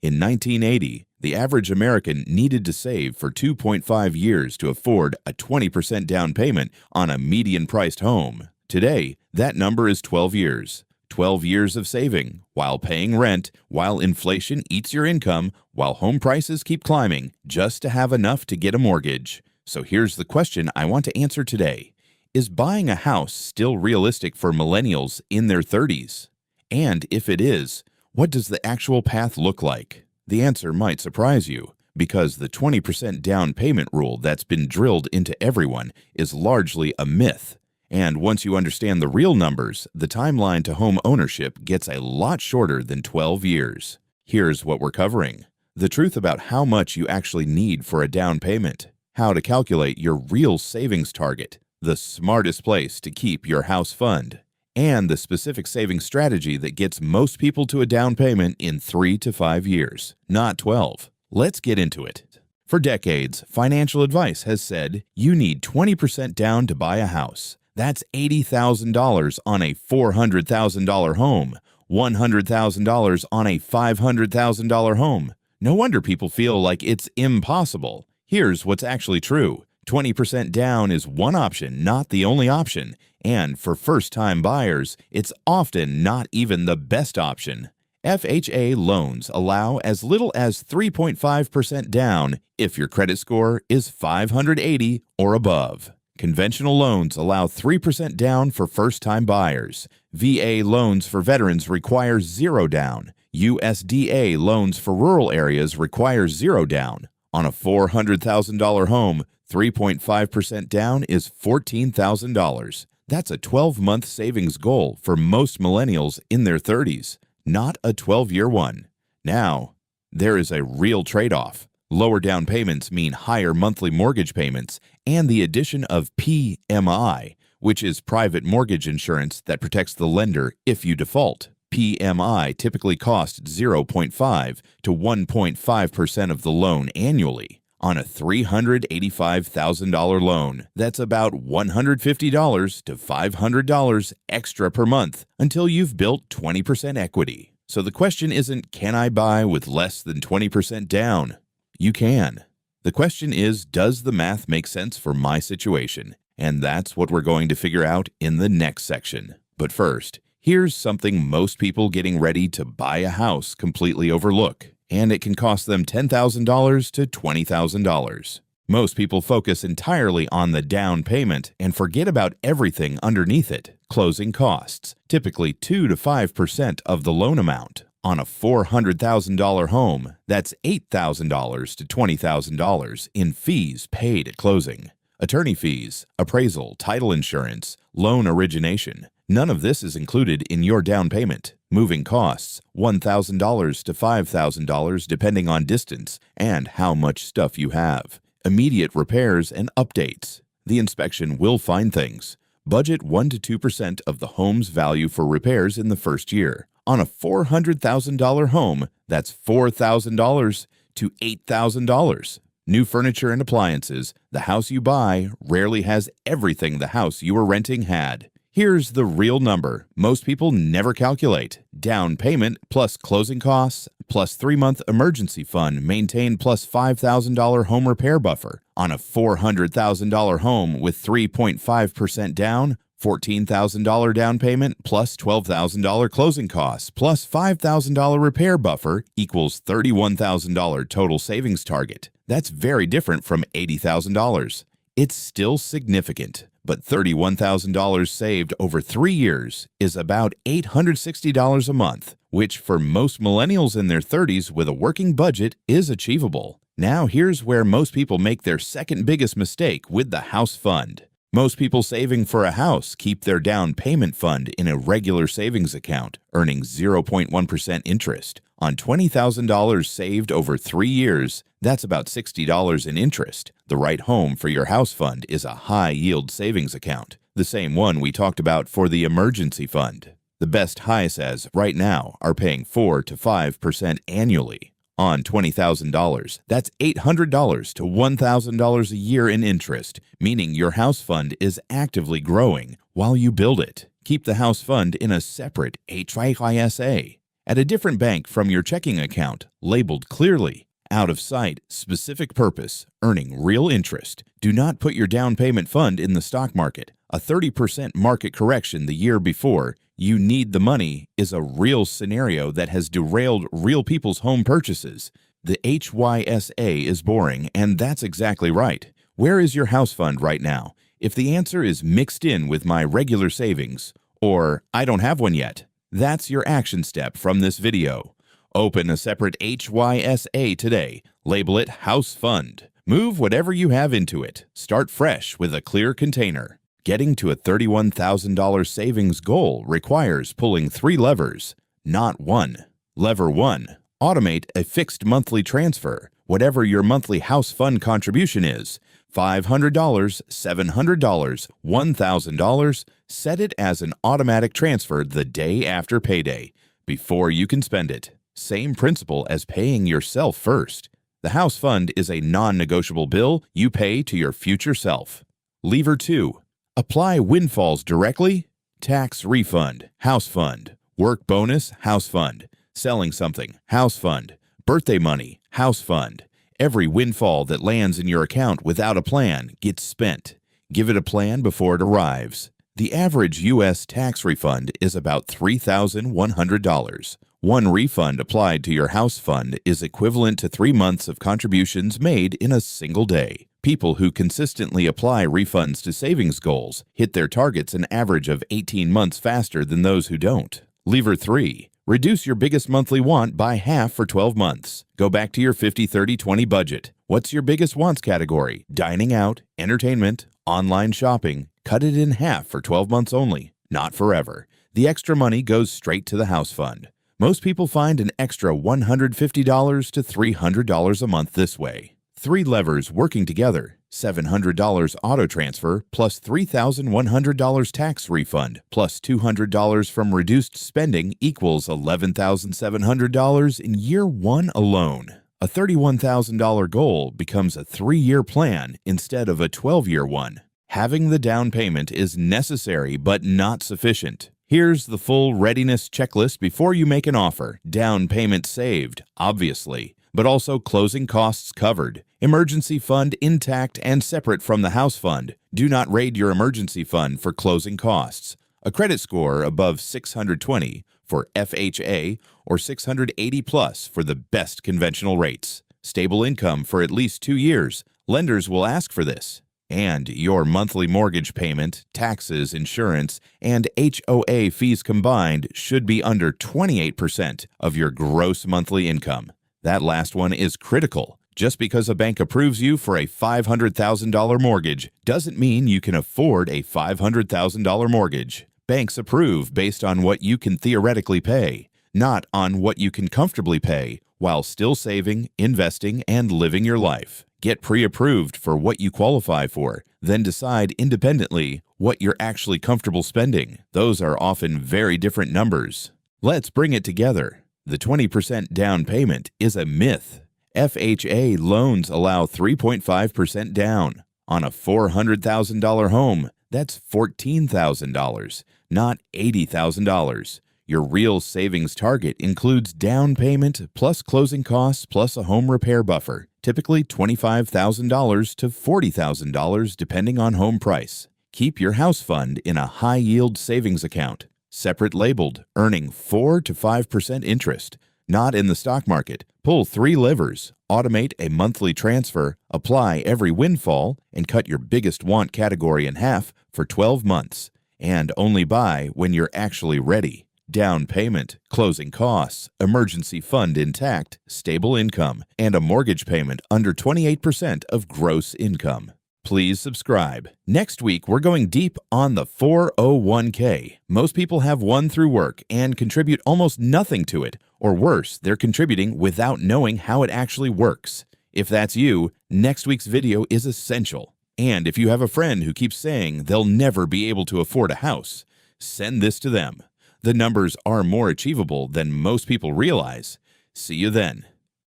In 1980, the average American needed to save for 2.5 years to afford a 20% down payment on a median-priced home. Today, that number is 12 years. 12 years of saving, while paying rent, while inflation eats your income, while home prices keep climbing, just to have enough to get a mortgage. So here's the question I want to answer today. Is buying a house still realistic for millennials in their 30s? And if it is, what does the actual path look like? The answer might surprise you, because the 20% down payment rule that's been drilled into everyone is largely a myth. And once you understand the real numbers, the timeline to home ownership gets a lot shorter than 12 years. Here's what we're covering: the truth about how much you actually need for a down payment, how to calculate your real savings target, the smartest place to keep your house fund, and the specific saving strategy that gets most people to a down payment in 3 to 5 years, not 12. Let's get into it. For decades, financial advice has said you need 20% down to buy a house. That's $80,000 on a $400,000 home, $100,000 on a $500,000 home. No wonder people feel like it's impossible. Here's what's actually true. 20% down is one option, not the only option. And for first-time buyers, it's often not even the best option. FHA loans allow as little as 3.5% down if your credit score is 580 or above. Conventional loans allow 3% down for first-time buyers. VA loans for veterans require 0 down. USDA loans for rural areas require 0 down. On a $400,000 home, 3.5% down is $14,000. That's a 12-month savings goal for most millennials in their 30s, not a 12-year one. Now, there is a real trade-off. Lower down payments mean higher monthly mortgage payments and the addition of PMI, which is private mortgage insurance that protects the lender if you default. PMI typically costs 0.5 to 1.5% of the loan annually. On a $385,000 loan, that's about $150 to $500 extra per month until you've built 20% equity. So the question isn't, can I buy with less than 20% down? You can. The question is, does the math make sense for my situation? And that's what we're going to figure out in the next section. But first, here's something most people getting ready to buy a house completely overlook, and it can cost them $10,000 to $20,000. Most people focus entirely on the down payment and forget about everything underneath it. Closing costs, typically 2 to 5% of the loan amount. On a $400,000 home, that's $8,000 to $20,000 in fees paid at closing. Attorney fees, appraisal, title insurance, loan origination. None of this is included in your down payment. Moving costs, $1,000 to $5,000 depending on distance and how much stuff you have. Immediate repairs and updates. The inspection will find things. Budget 1 to 2% of the home's value for repairs in the first year. On a $400,000 home, that's $4,000 to $8,000. New furniture and appliances. The house you buy rarely has everything the house you were renting had. Here's the real number most people never calculate. Down payment plus closing costs plus 3-month emergency fund maintained plus $5,000 home repair buffer. On a $400,000 home with 3.5% down, $14,000 down payment plus $12,000 closing costs plus $5,000 repair buffer equals $31,000 total savings target. That's very different from $80,000. It's still significant, but $31,000 saved over 3 years is about $860 a month, which for most millennials in their 30s with a working budget is achievable. Now here's where most people make their second biggest mistake with the house fund. Most people saving for a house keep their down payment fund in a regular savings account, earning 0.1% interest. On $20,000 saved over 3 years, that's about $60 in interest. The right home for your house fund is a high-yield savings account, the same one we talked about for the emergency fund. The best HISAs right now are paying 4 to 5% annually. On $20,000, that's $800 to $1,000 a year in interest, meaning your house fund is actively growing while you build it. Keep the house fund in a separate HISA. at a different bank from your checking account, labeled clearly. Out of sight, specific purpose, earning real interest. Do not put your down payment fund in the stock market. A 30% market correction the year before you need the money is a real scenario that has derailed real people's home purchases. The HYSA is boring, and that's exactly right. Where is your house fund right now? If the answer is mixed in with my regular savings, or I don't have one yet, that's your action step from this video. Open a separate HYSA today. Label it House Fund. Move whatever you have into it. Start fresh with a clear container. Getting to a $31,000 savings goal requires pulling 3 levers, not one. Lever 1. Automate a fixed monthly transfer, whatever your monthly house fund contribution is. $500, $700, $1,000, set it as an automatic transfer the day after payday, before you can spend it. Same principle as paying yourself first. The house fund is a non-negotiable bill you pay to your future self. Lever 2. Apply windfalls directly. Tax refund, house fund. Work bonus, house fund. Selling something, house fund. Birthday money, house fund. Every windfall that lands in your account without a plan gets spent. Give it a plan before it arrives. The average U.S. tax refund is about $3,100. One refund applied to your house fund is equivalent to 3 months of contributions made in a single day. People who consistently apply refunds to savings goals hit their targets an average of 18 months faster than those who don't. Lever 3. Reduce your biggest monthly want by half for 12 months. Go back to your 50-30-20 budget. What's your biggest wants category? Dining out, entertainment, online shopping. Cut it in half for 12 months only, not forever. The extra money goes straight to the house fund. Most people find an extra $150 to $300 a month this way. 3 levers working together. $700 auto transfer plus $3,100 tax refund plus $200 from reduced spending equals $11,700 in year 1 alone. A $31,000 goal becomes a 3-year plan instead of a 12-year one. Having the down payment is necessary but not sufficient. Here's the full readiness checklist before you make an offer. Down payment saved, obviously, but also closing costs covered. Emergency fund intact and separate from the house fund. Do not raid your emergency fund for closing costs. A credit score above 620 for FHA or 680 plus for the best conventional rates. Stable income for at least 2 years. Lenders will ask for this. And your monthly mortgage payment, taxes, insurance, and HOA fees combined should be under 28% of your gross monthly income. That last one is critical. Just because a bank approves you for a $500,000 mortgage doesn't mean you can afford a $500,000 mortgage. Banks approve based on what you can theoretically pay, not on what you can comfortably pay while still saving, investing, and living your life. Get pre-approved for what you qualify for, then decide independently what you're actually comfortable spending. Those are often very different numbers. Let's bring it together. The 20% down payment is a myth. FHA loans allow 3.5% down. On a $400,000 home, that's $14,000, not $80,000. Your real savings target includes down payment plus closing costs plus a home repair buffer, typically $25,000 to $40,000 depending on home price. Keep your house fund in a high-yield savings account, separate labeled, earning 4 to 5% interest, not in the stock market. Pull 3 levers, automate a monthly transfer, apply every windfall, and cut your biggest want category in half for 12 months, and only buy when you're actually ready. Down payment, closing costs, emergency fund intact, stable income, and a mortgage payment under 28% of gross income. Please subscribe. Next week, we're going deep on the 401k. Most people have one through work and contribute almost nothing to it, or worse, they're contributing without knowing how it actually works. If that's you, next week's video is essential. And if you have a friend who keeps saying they'll never be able to afford a house, send this to them. The numbers are more achievable than most people realize. See you then.